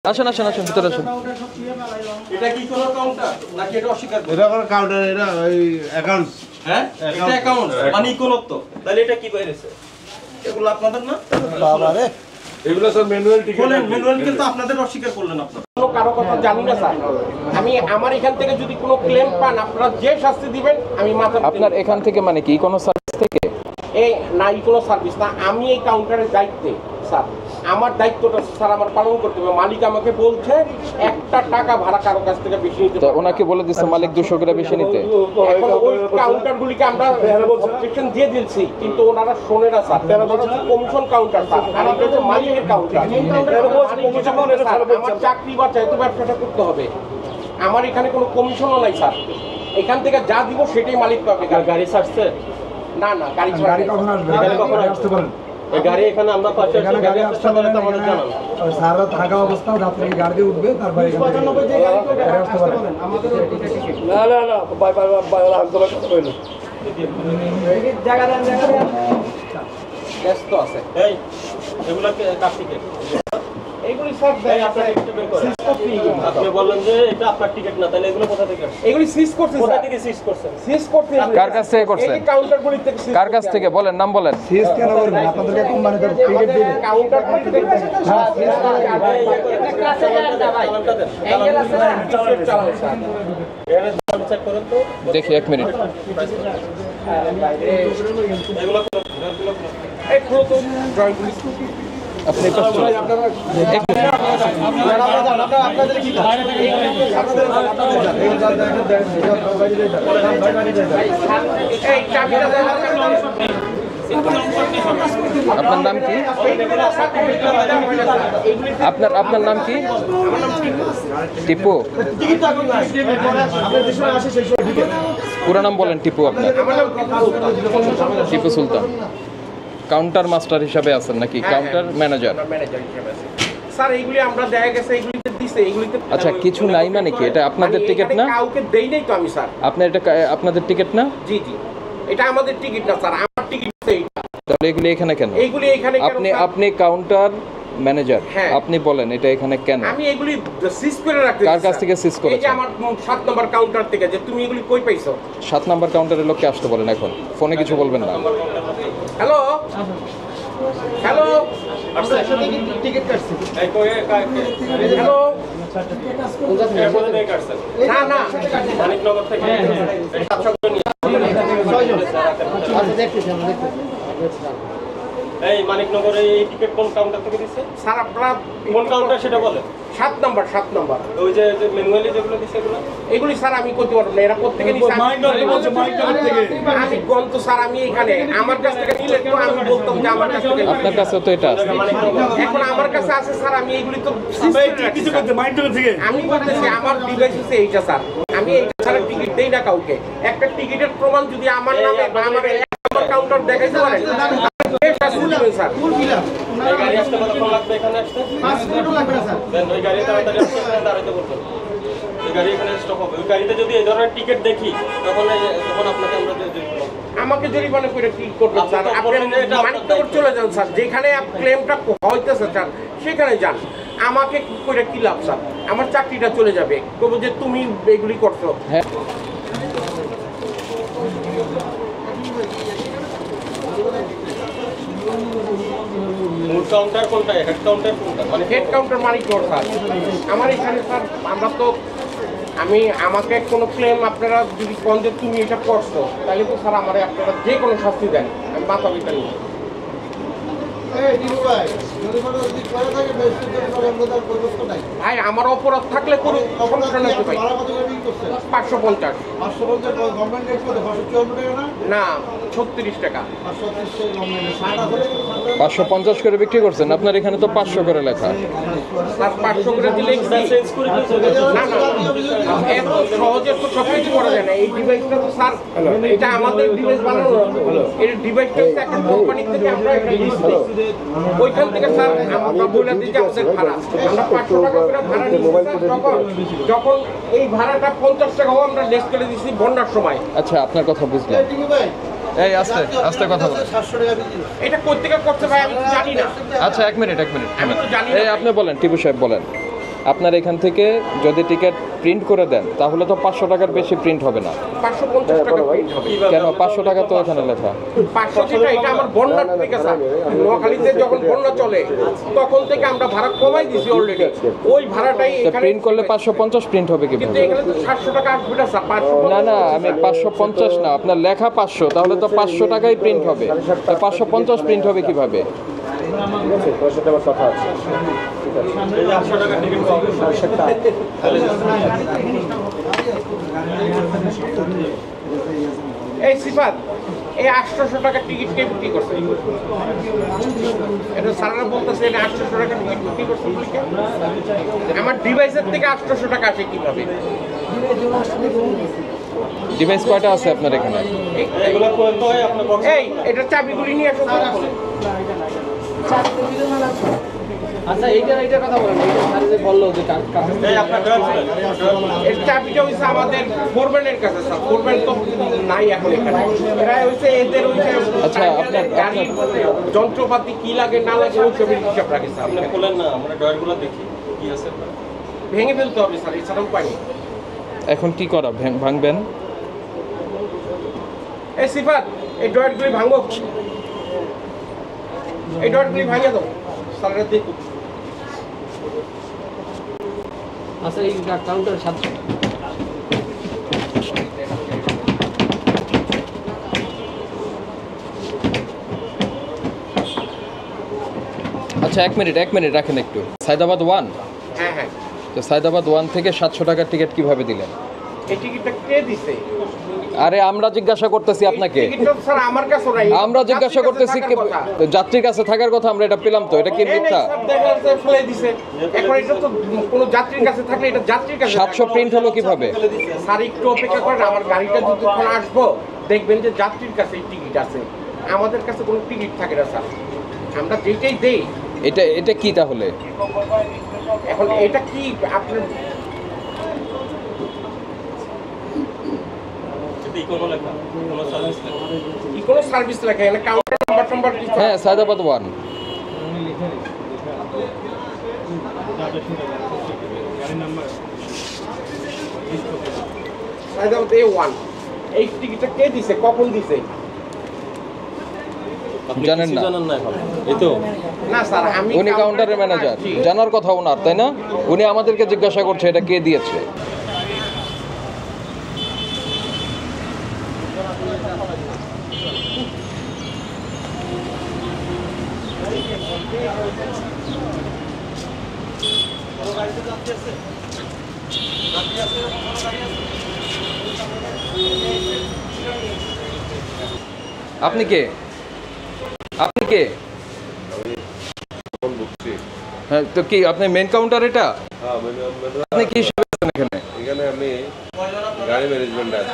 আসেন আসেন আসেন ভিতরে আসেন। এটা কি কোন কাউন্টার নাকি এটা অস্বীকার করে? এটা কোন কাউন্টার, এটা ওই অ্যাকাউন্টস। হ্যাঁ এটা অ্যাকাউন্ট মানে ইকোনত্ব। তাহলে এটা কি বাইরেছে? এগুলো আপনাদের না? বাবা রে, এগুলো সব ম্যানুয়াল টিকেট। বলেন ম্যানুয়াল কিন্তু আপনাদের অস্বীকার করলেন আপনারা। কোনো কারো কথা জানি না স্যার। আমি আমার এখান থেকে যদি কোনো ক্লেম পান আপনারা যে শাস্তি দিবেন আমি মাথা আপনার এখান থেকে মানে কি কোনো সার্ভিস থেকে? এই নাই কোনো সার্ভিস না, আমি এই কাউন্টারের দায়িত্বে স্যার। আমার দায়িত্বটা স্যার আমার পালন করতে হবে। মালিক আমাকে বলছে একটা টাকা ভাড়া কারো কাছ থেকে বেশি নিতে তো পারবো না। ওনাকে বলে দিচ্ছে মালিক 200 করে বেশি নিতে। এখন ওই কাউন্টারগুলিকে আমরা অবজেকশন দিয়ে দিয়েছি কিন্তু ওনারা শোনে না স্যার। কমিশন কাউন্টার স্যার, আর এটা হচ্ছে মালিকের কাউন্টার। আমার চাকরি বা চাইতে ব্যবসাটা করতে হবে। আমার এখানে কোনো কমিশনও নাই স্যার। এখান থেকে যা দিব সেটাই মালিক পাবে। গাড়ি ছাড়ছে? না না, গাড়ি ছাড়া গাড়ি কখন আসবে? এখানে কখন আসতে পারেন? এই গাড়ি এখানে আমরা পাশে এখানে গাড়ি আসতে পারে না, আমাদের জানান। সারা থাকা অবস্থা রাত্রে গাড়ি দিয়ে উঠবে, তারপরে এখান থেকে গাড়ি আসতে পারে। না না না বাই বাই বাই আন্দোলন কথা কইলো। ব্যস্ত আছে। এই এগুলা কার টিকেট? এইগুলি স্যার এই আপনার টিকেট বের করেন। আপনি বললেন যে এটা আপনার টিকেট না, তাহলে এগুলো কোথা থেকে আসছে? এগুলি সিজ করতে কোথা স্যার। থেকে সিজ করছেন? সিজ করতে কার কাছ থেকে করছেন? এই কাউন্টারগুলি থেকে seize কার কাছ করতে থেকে বলেন, নাম বলেন। সিজ কেন করবেন? আপনাদেরকে কোম্পানি তো টিকিট দিবে। কাউন্টার থেকে হ্যাঁ সিজ করে চালানটা দেন। চালান স্যার। এখানে চালান চেক করেন তো। দেখি 1 মিনিট। এগুলো এই খুলো তো ড্রয়িংগুলি। আপনি এই পাশে চলুন। এই চাবিটা দেন। আপনার নাম কি? আপনার নাম কি? টিপু। পুরো নাম বলেন। টিপু আপনার? টিপু সুলতান। কাউন্টার মাস্টার হিসাবে আছেন নাকি কাউন্টার ম্যানেজার? ম্যানেজার হিসেবে আছে। স্যার এইগুলি আমরা দেখা গেছে এইগুলিতে দিছে, এইগুলিতে আচ্ছা, কিছু নাই মানে কি? এটা আপনাদের টিকিট না? কাউকে দেই নাই তো আমি স্যার। আপনার এটা আপনাদের টিকিট না? জি জি, এটা আমাদের টিকিট না স্যার, আমার টিকিট এইটা। তাহলে এগুলি এখানে কেন? এইগুলি এখানে কেন আপনি স্যার? আপনি কাউন্টার ম্যানেজার, হ্যাঁ। আপনি বলেন এটা এখানে কেন? আমি এগুলি সিজ করে রাখতে। কার কাছ থেকে সিজ এই যে করেছেন? আমার 7 নম্বর কাউন্টার থেকে। যে তুমি এগুলি কই পাইছো? 7 নাম্বার কাউন্টারের লোককে আসতে বলেন এখন, ফোনে কিছু বলবেন না। হ্যালো হ্যালো টিকিট কাটছি। এই কই হ্যালো। কোথা থেকে কাটছেন? না না, মানিকনগর থেকে। এই 700 করে নিয়ে। এই মানিকনগরে এই টিকিট কোন কাউন্টার থেকে দিচ্ছে? স্যার আপনারা কোন কাউন্টার সেটা বলে? 7 নম্বর। ওই যে ম্যানুয়ালি যেগুলো দিচ্ছে এগুলো? এগুলি স্যার আমি করতে পারবো না। এরা প্রত্যেকে নিছে। আমি গন্ত স্যার, আমি এখানে আমার কাছ থেকে নিলে তো আমি বলতাম যে আমার কাছ থেকে। আপনার কাছে তো এটা আছে। এখন আমার কাছে আছে স্যার, আমি এইগুলি তো আমি বলতেছি আমার ডিভাইস হচ্ছে এইটা স্যার। আমি এইটা ছাড়া টিকিট দেই না কাউকে। একটা টিকিটের প্রমাণ যদি আমার নামে বা আমার আমার কাউন্টার দেখাইতে পারেন স্যার। এই গাড়ি আসতে কতক্ষণ লাগবে এখানে আসতে? 5 মিনিটও লাগবে না স্যার। দেন ওই গাড়ি তাড়াতাড়ি আসতে এখানে দাঁড়াইতে বলবেন। এই গাড়ি এখানে স্টপ হবে। ওই গাড়িতে যদি এই ধরনের টিকিট দেখি তখন আপনাকে আমরা আমাকে জরিমানা করে কি করবেন স্যার? আপনি মানিকনগর চলে যান স্যার, যেখানে ক্লেমটা হইতেছে স্যার সেখানে যান। আমাকে করে কি লাভ স্যার? আমার চাকরিটা চলে যাবে। বলবো যে তুমি এগুলি করছো। হ্যাঁ, মূল কাউন্টার কোনটা? হেড কাউন্টার কোনটা? মানে হেড কাউন্টার মানিকনগর স্যার। আমার এখানে স্যার আমরা তো আমাকে কোনো ক্লেম আপনারা যদি কোন যে তুমি এটা করছো তাহলে তো স্যার আমারে আপনারা যে কোনো শাস্তি দেন, আমি মাথা পিতা নিই। ভাই আমার অপরাধ থাকলে করুক, সমস্যা নেই তো ভাই। 550 না 36 টাকা। 550 করে বিক্রি করছেন। আপনার এখানে তো 500 করে লেখা। স্যার 500 করে দিলে চেঞ্জ করে না না, এত সহজে তো সব কিছু করা যায় না। এই ডিভাইসটা তো স্যার এটা আমাদের ডিভাইস বানানো না। এই ডিভাইসটা হচ্ছে একটা কোম্পানি থেকে আমরা এটা ইউজ করি। ওইখান থেকে স্যার আমরা বলে দিই যে আমাদের ভাড়া আমরা 500 টাকা করে ভাড়া নিই স্যার। যখন এই ভাড়াটা 50 টাকাও আমরা লেস করে দিয়েছি বন্যার সময়। আচ্ছা, আপনার কথা বুঝলাম। এই আস্তে আস্তে কথা বলেন। এটা কোথা থেকে করতে ভাই আমি তো জানি না। আচ্ছা, 1 মিনিট আমি তো জানি না এই ভাই। আপনি বলেন, টিপু সাহেব বলেন। আপনার এখান থেকে যদি টিকিট প্রিন্ট করে দেন তাহলে তো 500 টাকার বেশি প্রিন্ট হবে না। 550 টাকা প্রিন্ট হবে। কেন 500 টাকা তো এখানে লেখা। 500 টাকা এটা আমার বন্যার থেকে স্যার। নোয়াখালীতে যখন বন্যা চলে তখন থেকে আমরা ভাড়া কমাই দিয়েছি অলরেডি। ওই ভাড়াটাই তো এখানে প্রিন্ট করলে 550 প্রিন্ট হবে কিন্তু কিভাবে? এখানে তো 700 টাকা আসবে না স্যার। 500 না না, আমি 550 না, আপনার লেখা 500, তাহলে তো 500 টাকাই প্রিন্ট হবে। তো 550 প্রিন্ট হবে কিভাবে? এই যে 800 টাকা টিকিট পাওয়া এই সিফাত এই 800 টাকার টিকিট কে বিক্রি করছে? এটা সারারা বলতেছে এটা 800 টাকার টিকিট বিক্রি করছে বলে কেন? আমার ডিভাইসের থেকে 800 টাকা আসে কিভাবে? ডিভাইস কয়টা আছে আপনার এখানে? এগুলো করে তো হয় আপনার বক্স। এই এটা চাবিগুলি নিয়ে আসো তো। আচ্ছা এইটা কথা বলেন, এইটা স্যার যে বললো যে এই আপনার ড্রয়ার ছিল। এর চাবিটা হইছে আমাদের ফোরম্যানের কাছে স্যার। ফোরম্যান তো নাই এখন এখানে। এরা হইছে এদের হইছে আচ্ছা, গাড়ি যন্ত্রপাতি কি লাগে না লাগে ওই সবের হিসাব রাখে স্যার। আপনি খোলেন না, আমরা ড্রয়ারগুলো দেখি কি আছে আপনার। ভেঙে ফেলতে হবে স্যার, এছাড়াও উপায় নেই। এখন কি করা, ভাঙবেন? এই সিফাত এই ড্রয়ারগুলি ভাঙো, এই ড্রয়ারগুলি ভাঙে দাও স্যারেরা দেখুক। আচ্ছা এই কাউন্টারের সাথে আচ্ছা, এক মিনিট রাখেন একটু। সায়দাবাদ 1, হ্যাঁ হ্যাঁ, তো সায়দাবাদ 1 থেকে 700 টাকার টিকিট কিভাবে দিলেন? এই টিকিটটা কে দিছে? আরে আমরা জিজ্ঞাসা করতেছি আপনাকে, এই টিকিটটা স্যার আমার কাছে নাই। আমরা জিজ্ঞাসা করতেছি যাত্রীর কাছে থাকার কথা। যাত্রীর কাছে থাকার কথা, আমরা এটা পেলাম তো, এটা কি এই নেই মিথ্যা? স্যার, দেখা যাচ্ছে ফেলে দিছে। এখন এটা তো কোনো যাত্রীর কাছে থাকলে এটা যাত্রীর কাছে 700 প্রিন্ট হলো কিভাবে? স্যার একটু অপেক্ষা করেন, আমার গাড়িটা যতক্ষণ আসবো দেখবেন যে যাত্রীর কাছে এই টিকিট আছে, আমাদের কাছে কোনো টিকিট থাকে না স্যার। আমরা যেটাই দেই। এটা কি তাহলে? এখন এটা কি আপনার ইকোনো লেখা, কোনো সার্ভিস লেখা। কি কোনো সার্ভিস লেখা এখানে কাউন্টার নাম্বার কি? হ্যাঁ, সায়দাবাদ 1। সায়দাবাদ A1 এই টিকিটটা কে দিছে, কখন দিছে? আপনি জানেন কিছু না? জানেন না এখন। এই তো না স্যার, আমি উনি কাউন্টারের ম্যানেজার, জানার কথা ওনার, তাই না? উনি আমাদেরকে জিজ্ঞাসা করছে এটা কে দিয়েছে। আপনি কে? হ্যাঁ, তো কি আপনি মেন কাউন্টার এটা? আপনি কি হিসেবে আছেন এখানে? এখানে আমি গাড়ি ম্যানেজমেন্ট আছে।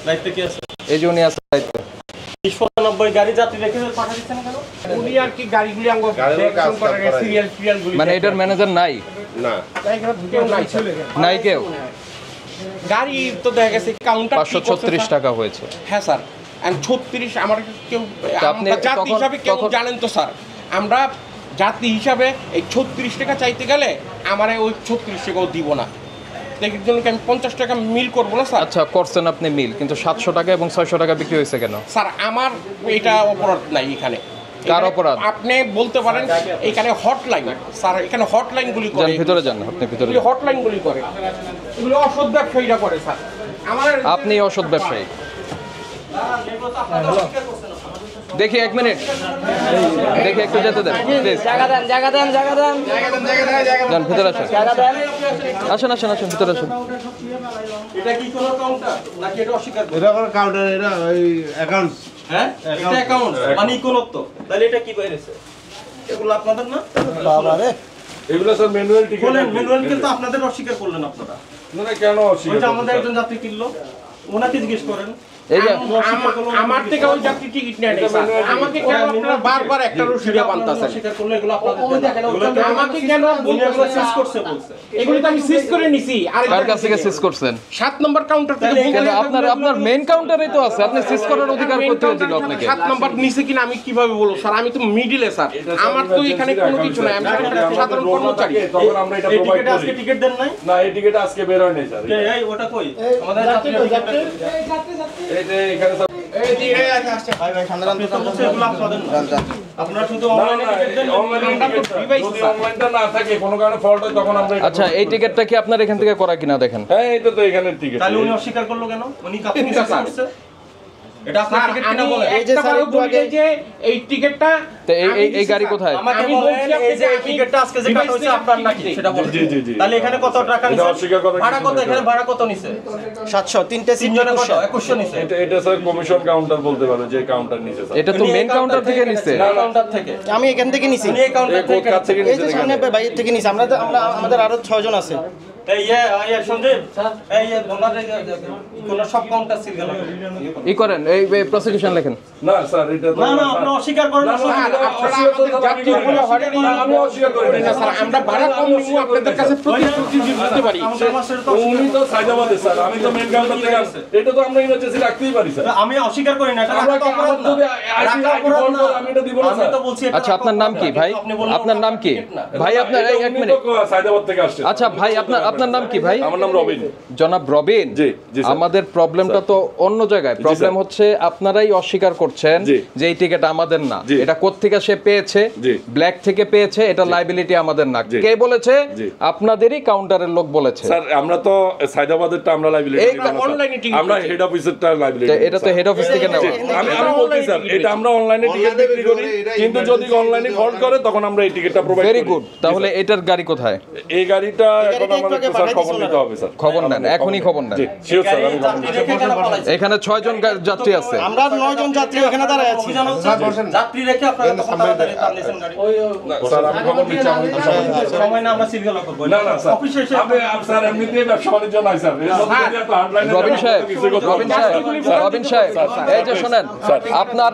দায়িত্বে কি আছে? এই যে উনি আছে দায়িত্বে। 20-95 গাড়ি যাত্রী রেখে পাঠা দিচ্ছেন কেন? উনি আর কি গাড়িগুলি আঙ্গ গাড়িগুলো কাজ করে করায়। সিরিয়ালগুলি মানে এটার ম্যানেজার নাই? না, এখানে কেউ নাই স্যার। নাই কেউ? গাড়ি তো দেখা গেছে কাউন্টার 536 টাকা হয়েছে। হ্যাঁ স্যার, and 36 আমার কেউ তা আপনি আমরা জাতি তখন- হিসাবে কেউ তখন- জানেন তো স্যার, আমরা জাতি হিসাবে এই 36 টাকা চাইতে গেলে আমার ওই 36 টাকাও দিব না। দেখের জন্য কি আমি 50 টাকা মিল করবো না স্যার? আচ্ছা, করছেন আপনি মিল, কিন্তু 700 টাকা এবং 600 টাকা বিক্রি হয়েছে কেন? স্যার আমার এটা অপরাধ নাই এখানে। কার এখানে অপরাধ? আপনি বলতে পারেন এখানে হটলাইন, স্যার এখানে হটলাইন গুলি করে, যান ভিতরে যান, আপনি ভিতরে যান। হটলাইন গুলি করে, এগুলো অসৎ ব্যবসায়ীরা করে স্যার। আমার আপনি অসৎ ব্যবসায়ী। দেখি এক মিনিট, দেখি একটু যেতে দেন প্লিজ। জায়গা দেন যান ভিতরে আসেন, জায়গা দেন। আসেন ভিতরে আসেন। এটা কি কোনো কাউন্টার নাকি এটা অস্বীকার করে? এটা কোনো কাউন্টার, এটা ওই অ্যাকাউন্টস। হ্যাঁ, এটা অ্যাকাউন্ট মানে ইকোনত্ব। তাহলে এটা কি বাইরেছে? এগুলো আপনাদের না? এগুলো সব ম্যানুয়াল টিকিট। বলেন ম্যানুয়াল, কিন্তু আপনাদের অস্বীকার করলেন আপনারা। না কেন অস্বীকার ওইটা করবো, আমাদের স্যার? একজন যাত্রী কিনলো, ওনাকে জিজ্ঞেস করেন। এই যে আমার থেকে ওই যাত্রী টিকিট নেয় নাই, স্যার। আমাকে কেন আপনারা বারবার একটা রসিদে বানতাছেন? স্বীকার করলে এগুলো আপনাদের আমাকে কেন এগুলো শেষ করছে বলছে। এগুলো তো আমি সিজ করে নিছি। কার কাছ থেকে সিজ করছেন? 7 নম্বর কাউন্টার থেকে কেন আপনার মেইন কাউন্টারেই তো আছে, আপনি সিজ করার অধিকার কোথায় দিল আপনাকে? 7 নম্বর নিচে কিনা আমি কিভাবে বলবো স্যার? আমি তো মিডিলে স্যার, আমার তো এখানে কোনো কিছু নাই, আমি একটা সাধারণ কর্মচারী। তখন আমরা এটা এই প্রোভাইড টিকেটে করি আজকে টিকিট দেন নাই? না এই টিকিট আজকে বের হয় নাই স্যার কে এই ওটা কই? আমাদের যাত্রীরা টিকিট এই যে এখানে স্যার আপনারা শুধু অনলাইনে টিকিট দেন। যদি অনলাইনটা না থাকে কোনো কারণে ফল্ট হয় তখন আমরা এটা আচ্ছা, এই টিকিটটা কি আপনার এখান থেকে করা কিনা দেখেন। হ্যাঁ এটা তো এখানের টিকিট তাহলে উনি অস্বীকার করলো কেন? উনি কাপড় শেষ করছে। এটা আপনার স্যার, টিকিট আমি কিনা বলেন। একটাবারও বলি নাই যে এই টিকিটটা তো এই গাড়ি কোথায়? আমাকে আমি বলেন বলছি এই যে এই আপনাকে টিকিটটা আজকে যে কাটা হয়েছে আপনার নাকি সেটা বলেন। জি, জি, জি। তাহলে এখানে কত টাকা এটা নিছে? অস্বীকার করার ভাড়া কিছু কত? নাই, এখানে স্যার। ভাড়া কত নিছে? 700 তিনটে সিট তিনজনে কত? 2100 নিছে। এটা স্যার কমিশন কাউন্টার বলতে পারে যে কাউন্টার নিচে স্যার এটা তো মেইন কাউন্টার থেকে নিছে। না কাউন্টার থেকে। আমি এখান থেকে নিছি। উনি এই কাউন্টার কোড কার থেকে এই যে নিচে সামনে বাইরে থেকে নিছি। আমরা আমাদের আরো 6 জন আছে। এই সঞ্জীব এই ওনাদের কোন সব কাউন্টার সিল গেল। ই করেন, এই প্রসিকিউশন লেখেন। না স্যার এটা তো না না আপনি অস্বীকার করেন না। স্যার, আপনারা আমাদের যাত্রী বলে হয়রানি আমি অস্বীকার করি না স্যার, আমরা ভাড়া কম নিব আপনাদের কাছে প্রতিশ্রুতি দিতে পারি। আমাদের মাস্টার তো উনি তো সাইদাবাদে স্যার আমি তো মেন কাউন্টার থেকে আসছি এটা তো আমরা ইমার্জেন্সি রাখতেই পারি স্যার আমি অস্বীকার করি না। এটা আমরা রাখা তো অপরাধ না। যদি রাখা অপরাধ না। আমি এটা দিব না আমি স্যার তো বলছি এটা আচ্ছা, আপনার নাম কি ভাই? আপনি বললেন আপনার নাম কি টিকিট না। ভাই? আপনার এই এক উনি মিনিট। তো সাইদাবাদ থেকে আসছে আচ্ছা ভাই, আপনার নাম কি ভাই? আমার নাম রবিন জনাব রবিন। জি, জি স্যার। আমাদের প্রবলেমটা তো অন্য জায়গায়। প্রবলেম হচ্ছে আপনারাই অস্বীকার করছেন জি। যে এই টিকিট আমাদের না। জি। এটা কোত্থেকে সে পেয়েছে? জি। ব্ল্যাক থেকে পেয়েছে, এটা লাইবিলিটি আমাদের না। জি। কে বলেছে? জি। আপনাদেরই কাউন্টারের লোক বলেছে। স্যার আমরা তো সাইদাবাদেরটা আমরা লাইবিলিটি এই অনলাইনে টিকিট আমরা হেড অফিসেরটা লাইবিলিটি তো এটা তো হেড অফিস থেকে নেওয়া। আমি বলছি স্যার এটা আমরা অনলাইনে টিকিট বিক্রি করি কিন্তু যদি অনলাইনে ফল্ট করে তখন আমরা এই টিকিটটা প্রোভাইড করি ভেরি গুড। তাহলে এটার গাড়ি কোথায়? এই গাড়িটা এখন গাড়িটা আমাদের একটু আগে স্যার খবর পাঠাই নিতে হবে স্যার খবর নেন, এখনই খবর নেন। জি শিওর স্যার গাড়ি আমি খবর যাত্রী রেখে কেন পালাইছে? এখানে 6 জন যাত্রী আছে। আমরা 9 জন যাত্রী এখানে দাঁড়ায় আছি। অভিযান হচ্ছে যাত্রী রেখে আপনারা তো তাড়াতাড়ি পালিয়েছেন গাড়ি। স্যার আমি খবর নিচ্ছি আমি তো সময় নিচ্ছি। সময় না আমরা সিলগালা করব। না না স্যার অফিসে এসে আপনি স্যার এমনিতেই ব্যবসা বাণিজ্য নাই স্যার এর মধ্যে যদি একটা হার্ডলাইনে রবিন সাহেব, রবিন সাহেব, রবিন সাহেব, এই যে শোনেন, আপনার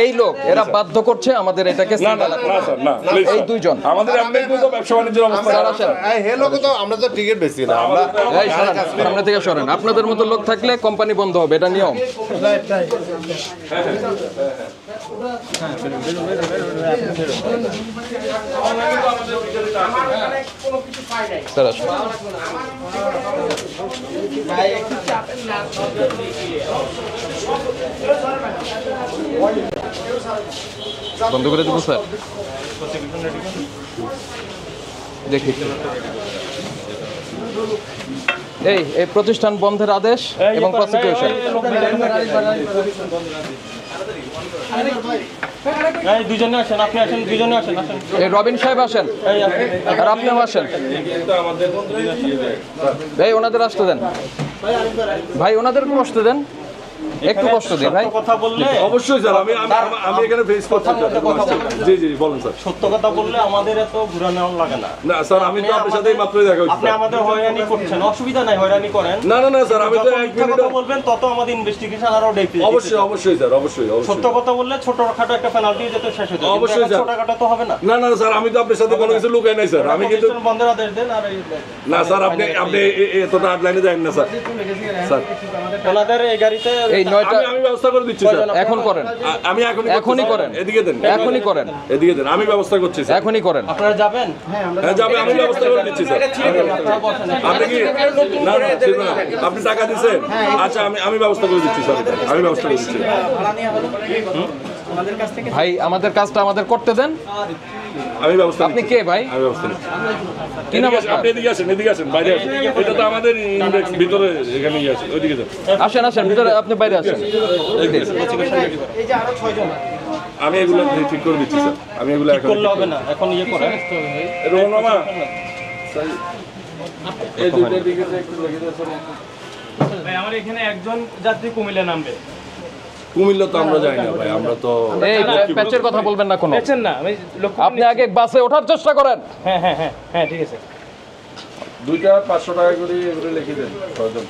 এই লোক এরা বাধ্য করছে আমাদের এটাকে না না সিলগালা না করতে। স্যার না প্লিজ এই দুইজন আমাদের এমনিতেই তো ব্যবসা বাণিজ্যের অবস্থা স্যার খারাপ। আসেন। হে লোক তো আমরা তো টিকিট বেশি না আমরা এই শোনেন, সামনে থেকে সরেন। আপনাদের মতো লোক থাকলে কোম্পানি বন্ধ হবে, এটা নিয়ম। কোনো কিছু পাই নাই। স্যার আসুন। বন্ধ করে দেবো স্যার? দেখি এই প্রতিষ্ঠান বন্ধের আদেশ এবং প্রসিকিউশন। এই দুজনে আসেন, আপনি আসেন, দুজনে আসেন, আসেন। এই রবিন সাহেব আসেন, এই আসেন। আর আপনিও আসেন। এই ওনাদের আসতে দেন ভাই, ওনাদেরকে বসতে দেন, একটু কষ্ট দিন ভাই। সত্য কথা বললে অবশ্যই স্যার আমি এখানে ফেস করতে চাই জি জি বলুন স্যার সত্য কথা বললে আমাদের এত ঘুরানো লাগে না। না স্যার আমি তো আপনার সাথেই মাত্রই দেখা হচ্ছে আপনি আমাদের হয়রানি করছেন, অসুবিধা নাই, হয়রানি করেন। না না না স্যার আমি তো যত এক মিথ্যা মিনিট কথা বলবেন তত আমাদের ইনভেস্টিগেশন আরো ডেপথ। অবশ্যই অবশ্যই স্যার অবশ্যই সত্য কথা বললে ছোটখাটো একটা পেনাল্টি যেতে শেষ হয়ে যাবে। অবশ্যই কিন্তু স্যার। ছোটখাটো তো হবে না। না না স্যার আমি তো আপনার সাথে কোনো কিছু লুকাই নাই স্যার আমি কিন্তু প্রতিষ্ঠান বন্ধের আদেশ দেন আর এই না স্যার আপনি এতটা আটলাইনে যাবেন না স্যার স্যার ওনাদের এই গাড়িতে এই 9টা আমি ব্যবস্থা করে দিচ্ছি স্যার এখন করেন, আমি এখনই করেন, এদিকে দেন এখনই করেন, এদিকে দেন আমি ব্যবস্থা করছি স্যার এখনই করেন। আপনারা যাবেন? হ্যাঁ যাবে আমি ব্যবস্থা করে দিচ্ছি স্যার আপনারা বসেন। আপনি কি না না ছিল না আপনি টাকা দিয়েছেন আচ্ছা আমি ব্যবস্থা করে দিচ্ছি স্যার আমি ব্যবস্থা করে দিচ্ছি ভাই আমাদের কাজটা আমাদের করতে দেন। আমি ব্যবস্থা আপনি নিচ্ছি। কে ভাই? আমি ব্যবস্থা নিচ্ছি। কি নাম আপনার? আপনি এদিকে আসেন বাইরে আসেন এটা তো আমাদের ইনডেক্স ভিতরে এখানে আছে ওইদিকে যান আসেন আসেন ভিতরে, আপনি বাইরে আসেন। এই যে আরো 6 জন। আমি এগুলো ঠিক করে দিচ্ছি স্যার আমি এগুলো এখন করলে হবে না, এখন ইয়ে করেন। রোহন মামা এই দুইটার দিকে একটু লেগে যাচ্ছে ভাই আমার এখানে একজন যাত্রী কুমিল্লা নামবে। কুমিল্লা তো আমরা যাই না ভাই আমরা তো এই প্যাচের কথা বলবেন না কোনো। দেখছেন না আমি লক্ষ্য আপনি আগে বাসে ওঠার চেষ্টা করেন। হ্যাঁ হ্যাঁ হ্যাঁ হ্যাঁ ঠিক আছে। দুইটা 500 টাকা করে এগুলো লিখে দেন ছয়জন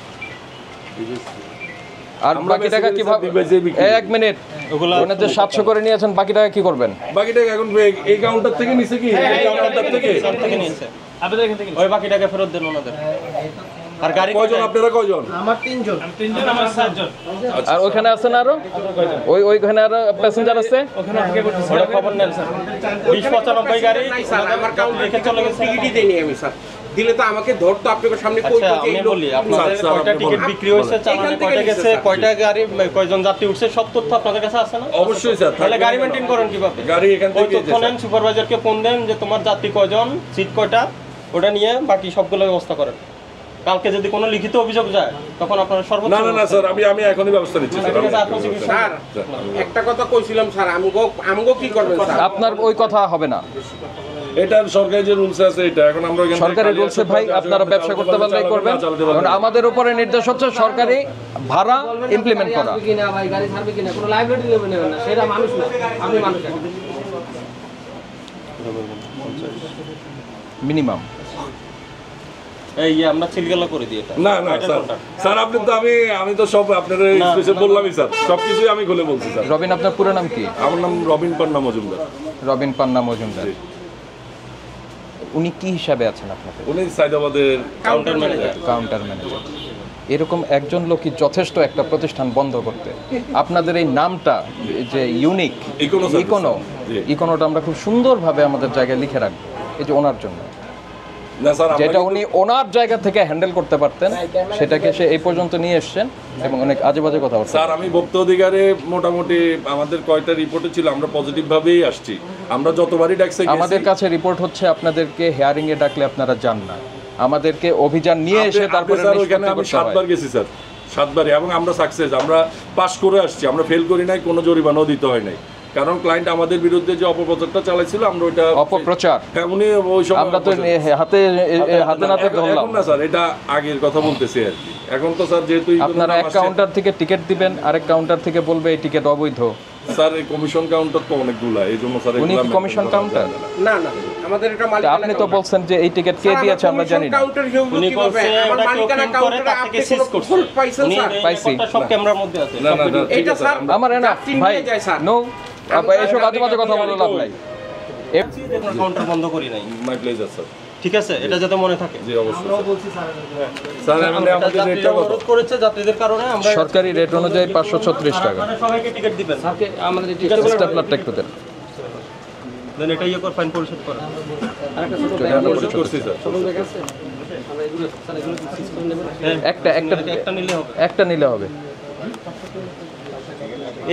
আর আমরা বাকি টাকা basically কিভাবে device-এ বিক্রি করি। এক মিনিট ওখানে যে 700 করে নিয়েছেন বাকি টাকা কি করবেন? বাকি টাকা এখন এই কাউন্টার থেকে নিছে কি এই কাউন্টার থেকে থেকে নিয়েছে আপনাদের এখান থেকে ওই বাকি টাকা ফেরত দেন ওনাদের। আর গাড়ি কয়জন আপনারা কয়জন? আমার 3 জন। আর ওখানে আছেন আরো ওইখানে আরো প্যাসেঞ্জার আছে? ওটা খবর নেন স্যার। 20-95 গাড়ি নাই স্যার, আমার কাউন্টার রেখে চলে গেছে। টিকিটই দেয়নি আমি স্যার। দিলে তো আমাকে ধরতো, আপনাদের সামনে কই আচ্ছা যে আমি এই লোক- বলি আপনাদের স্যার, কয়টা আপনি টিকিট বলেন। বিক্রি হয়েছে, চালানে এখান থেকে কয়টা নিচ্ছে গেছে, স্যার। কয়টা গাড়ি কয়জন যাত্রী উঠছে সব তথ্য আপনাদের কাছে আছে না? অবশ্যই স্যার। তাহলে গাড়ি মেইনটেইন করেন কিভাবে? গাড়ি এখান ওই থেকে তথ্য নেন, সুপারভাইজারকে ফোন দেন যে তোমার যাত্রী কয়জন, সিট কয়টা, ওটা নিয়ে বাকি সবগুলো ব্যবস্থা করেন। কালকে যদি কোনো লিখিত অভিযোগ যায় তখন আপনারা সর্বোচ্চ না না না স্যার, আমি এখনই ব্যবস্থা নিচ্ছি স্যার। ঠিক আছে, আপনার চিকিৎসা স্যার একটা কথা কইছিলাম স্যার, আমগো কি করবেন স্যার? আপনার ওই কথা হবে না। এটা সরকারি যে রুলস আছে এটা এখন আমরা এখান থেকে সরকারি রুলসে ভাই আপনারা ব্যবসা করতে পারলেই করবেন, কারণ আমাদের উপরে নির্দেশ হচ্ছে সরকারি ভাড়া ইমপ্লিমেন্ট করা। আসবে কিনা ভাই, গাড়ি ছাড়বে কিনা, কোনো লাইবিলিটি নেবেন না, সেটা মানুষ না, আপনি মানুষ এখন। মিনিমাম এই আমরা সিলগালা করে দিই এটা। না না স্যার স্যার আপনি তো আমি তো সব আপনার স্পেশাল বললামই স্যার, সবকিছুই আমি খুলে বলছি স্যার। রবিন, আপনার পুরো নাম কি? আমার নাম রবিন পান্না মজুমদার। রবিন পান্না মজুমদার। উনি কি হিসাবে আছেন আপনাদের? উনি সাইদাবাদের কাউন্টার ম্যানেজার। Counter manager. এরকম একজন লোকই যথেষ্ট একটা প্রতিষ্ঠান বন্ধ করতে। আপনাদের এই নামটা যে ইউনিক ইকোনো সার্ভিস। জি। ইকোনোটা আমরা খুব সুন্দরভাবে আমাদের জায়গায় লিখে রাখবো, এই যে ওনার জন্য। না স্যার আমরা যেটা উনি ওনার জায়গা থেকে হ্যান্ডেল করতে পারতেন সেটাকে সে এই পর্যন্ত নিয়ে এসছেন এবং অনেক আজে বাজে কথা বলছেন। স্যার আমি ভোক্তা অধিকারে মোটামুটি আমাদের কয়টা রিপোর্টে ছিল, আমরা পজিটিভ ভাবেই আসছি। আমরা যতবারই ডাকছে আমাদের কাছে রিপোর্ট হচ্ছে আপনাদেরকে হেয়ারিং এ ডাকলে আপনারা যান না, আমাদেরকে অভিযান নিয়ে এসে তারপরে স্যার ওইখানে নিষ্পত্তি আমি করতে হয়। 7 বার গেছি স্যার, 7 বারই, এবং আমরা সাকসেস, আমরা পাস করে আসছি, আমরা ফেল করি নাই, কোনো জরিমানাও দিতে হয় নাই। কারণ ক্লায়েন্ট আমাদের বিরুদ্ধে যে অপপ্রচারটা চালাইছিল আমরা ওইটা অপপ্রচার হ্যাঁ উনি ওই সময় আমরা তো হাতে নাতে ধরলাম। এখন না স্যার, এটা আগের কথা বলতেছি আর কি। এখন তো স্যার যেহেতু আপনারা এক কাউন্টার থেকে টিকিট দিবেন, আরেক কাউন্টার থেকে বলবে এই টিকিট অবৈধ। স্যার এই কমিশন কাউন্টার তো অনেকগুলা, এই জন্য স্যার উনি কি কমিশন কাউন্টার? না না, আমাদের এটা তা মালিকানা আপনি তো বলছেন যে এই টিকিট কে দিয়েছে আমরা জানি না। কাউন্টার হিউ উনি কিভাবে বলছে আমার ওটা মালিকানা কেউ করে কাউন্টারে তার আপনি থেকে সিজ কোনো করছে। ফল্ট পাইছেন উনি স্যার? এই পাইছি। রেকর্ডটা সব ক্যামেরার মধ্যে আছে। না না না ঠিক এটা আছে স্যার আমার না যাত্রী ভাই, নিয়ে যায় স্যার। নো এসব আজে বাজে কথা বলে লাভ নাই। কাউন্টার বন্ধ করি নাই, মাই প্লেজার স্যার। ঠিক আছে, এটা যাতে মনে থাকে। জি অবশ্যই স্যার। আমরা আমাদের যাত্রীরা রেটটা কত? অনুরোধ করেছে যাত্রীদের কারণে আমরা সরকারি রেট অনুযায়ী 536 টাকা। আপনারা সবাইকে টিকিট দিবেন। আমাদের এই স্টেপলারটা একটু দেন। দেন এটা ইয়ে করে ফাইন পরিশোধ করেন। আরেকটা ছোট আমরা পরিশোধ করছি স্যার। ছোট ব্যাগ আছে, আমরা এগুলো স্যার এগুলো সিজ করে নেবেন। একটা নিলে হবে। একটা নিলে হবে।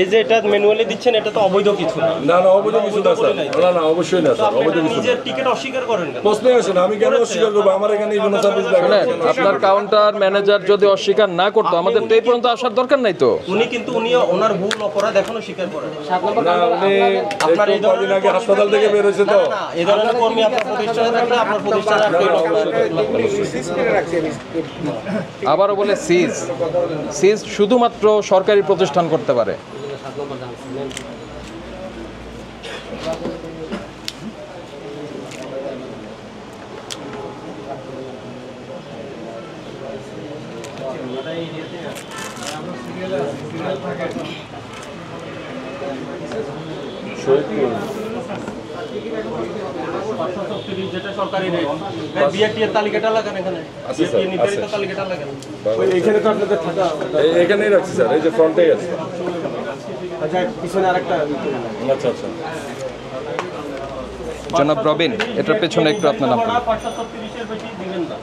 এই যে এটা ম্যানুয়ালি দিচ্ছেন, এটা তো অবৈধ কিছু না। না না অবৈধ কিছু না স্যার, না না অবশ্যই না তো স্যার, আপনি অবৈধ এটা কিছু না। নিজের টিকিট অস্বীকার করেন কেন? প্রশ্নে আসে না, আমি কেন অস্বীকার করবো? আমার এখানে কোনো সার্ভিস লাগে না। শুনেন, আপনার কাউন্টার ম্যানেজার যদি অস্বীকার না করতো আমাদের তো এই পর্যন্ত আসার দরকার নাই তো। উনি কিন্তু ওনার ভুল অপরাধ এখনো স্বীকার করেন। 7 নম্বর না কাউন্টার উনি আপনার এই একটু কদিন আগে হাসপাতাল থেকে বের হয়েছে তো। না, এই ধরনের কর্মী আপনার প্রতিষ্ঠানে থাকলে আপনার প্রতিষ্ঠানে আপনি সিজ করে রাখছি আমি। আবারও বলে সিজ শুধুমাত্র সরকারি প্রতিষ্ঠান করতে পারে। 7 নম্বর জানছেন। যেটা সরকারি রেট, বিআরটি এর তালিকাটা লাগান এখানে। আছে স্যার, বিআরটি নির্ধারিত আছে। তালিকাটা লাগান। এখানে তো আপনাদের থাকা এখানেই রাখছি স্যার, এই যে ফ্রন্টেই আছে। আচ্ছা পিছনে আরেকটা আচ্ছা আচ্ছা জনাব রবিন, এটার পেছনে একটু আপনার নাম বলুন। 536 এর বেশি দিবেন না।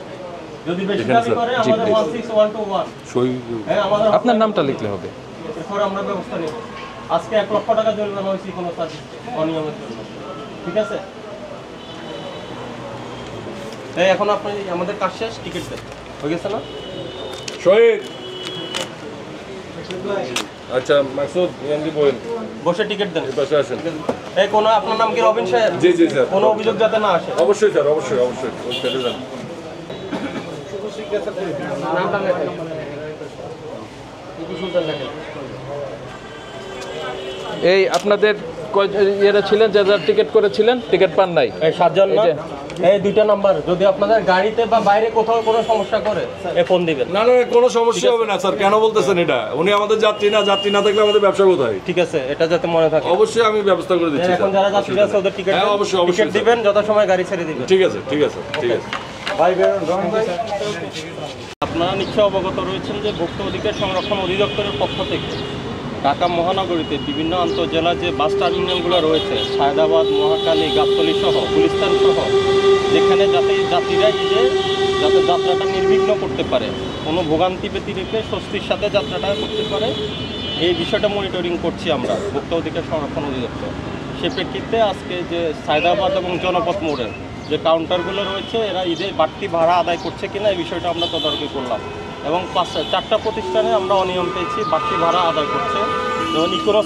যদি বেশি এখানে দাবি স্যার, করে জি, আমাদের please। 16121 সই হ্যাঁ আমাদের আপনার নামটা লিখলে হবে। এরপর আমরা ব্যবস্থা নেব। আজকে 1 লক্ষ টাকা জরিমানা হয়েছে কোনো সার্ভিস অনিয়মের জন্য, ঠিক আছে? এই এখন আপনি আমাদের কাজ শেষ, টিকিট দেন, হয়ে গেছে না? শহীদ। আচ্ছা মাকসুদ ইয়ান্দি বলেন, বসে টিকিট দেন। এই পাশে আসেন। এই কোনো আপনার নাম কি রবিন সাহেব? জি জি স্যার, কোনো অভিযোগ যাতে না আসে। অবশ্যই স্যার, অবশ্যই অবশ্যই ওই সাইডে যান। নামটা লেখেন, টিপু সুলতান লেখেন। এই আপনাদের এরা ছিলেন যারা টিকিট করেছিলেন, টিকিট পান নাই। এই 7 জন এই না? যে এই দুইটা নাম্বার যদি আপনাদের গাড়িতে বা বাইরে কোথাও কোনো সমস্যা করে ফোন দিবেন। না না কোনো সমস্যা হবে না স্যার, কেন বলতেছেন এটা? উনি আমাদের যাত্রী না, যাত্রী না থাকলে আমাদের ব্যবসা কোথায়? ঠিক আছে, এটা যাতে মনে থাকে। অবশ্যই আমি ব্যবস্থা করে দিচ্ছি এখন যারা যাত্রী আছে ওদের টিকিট হ্যাঁ, অবশ্যই, অবশ্যই, টিকিট দিবেন, যথাসময়ে গাড়ি ছেড়ে দিবেন। ঠিক আছে ঠিক আছে ঠিক আছে। আপনারা নিশ্চয় অবগত রয়েছেন যে ভোক্তা অধিকার সংরক্ষণ অধিদপ্তরের পক্ষ থেকে ঢাকা মহানগরীতে বিভিন্ন আন্তঃজেলা যে বাস টার্মিনালগুলো রয়েছে, সায়দাবাদ, মহাখালী, গাবতলী সহ গুলিস্তান সহ, যেখানে যাতে যাত্রীরা ঈদে যাতে যাত্রাটা নির্বিঘ্ন করতে পারে, কোনো ভোগান্তি ব্যতিরেকে স্বস্তির সাথে যাত্রাটা করতে পারে, এই বিষয়টা মনিটরিং করছি আমরা ভোক্তা অধিকার সংরক্ষণ অধিদপ্তর। সে প্রেক্ষিতে আজকে যে সায়দাবাদ এবং জনপথ মোড়ের যে কাউন্টারগুলো রয়েছে, এরা ঈদে বাড়তি ভাড়া আদায় করছে কিনা এই বিষয়টা আমরা তদারকি করলাম এবং 4টা প্রতিষ্ঠানে আমরা অনিয়ম পেয়েছি, বাড়তি ভাড়া আদায় করছে। যেমন ইকোনো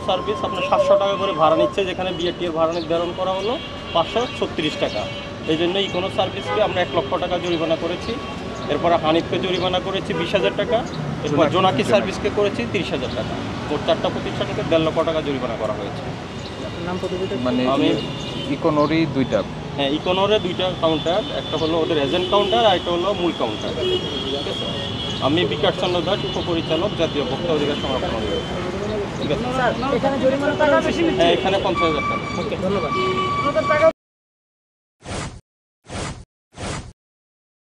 সার্ভিস আপনার 700 টাকা করে ভাড়া নিচ্ছে, যেখানে বিআরটি এর ভাড়া নির্ধারণ করা হলো 536 টাকা। এই জন্য ইকোনো সার্ভিসকে আমরা 1 লক্ষ টাকা জরিমানা করেছি। এরপরে হানিফকে জরিমানা করেছি 20,000 টাকা। এরপর জোনাকি সার্ভিসকে করেছি 30,000 টাকা। মোট 4টা প্রতিষ্ঠানকে 1.5 লক্ষ টাকা জরিমানা করা হয়েছে। মানে আমি ইকোনরি দুইটা, হ্যাঁ, ইকোনোরে 2টা কাউন্টার, একটা হলো ওদের এজেন্ট কাউন্টার আর একটা হলো মূল কাউন্টার। ঠিক আছে, আমি বিকাশ চন্দ্র দাস, উপপরিচালক, জাতীয় ভোক্তা অধিকার সংরক্ষণ অধিদপ্তর। ঠিক আছে, এখানে জরিমানা টাকা বেশি হ্যাঁ, এখানে 50,000 টাকা। ধন্যবাদ।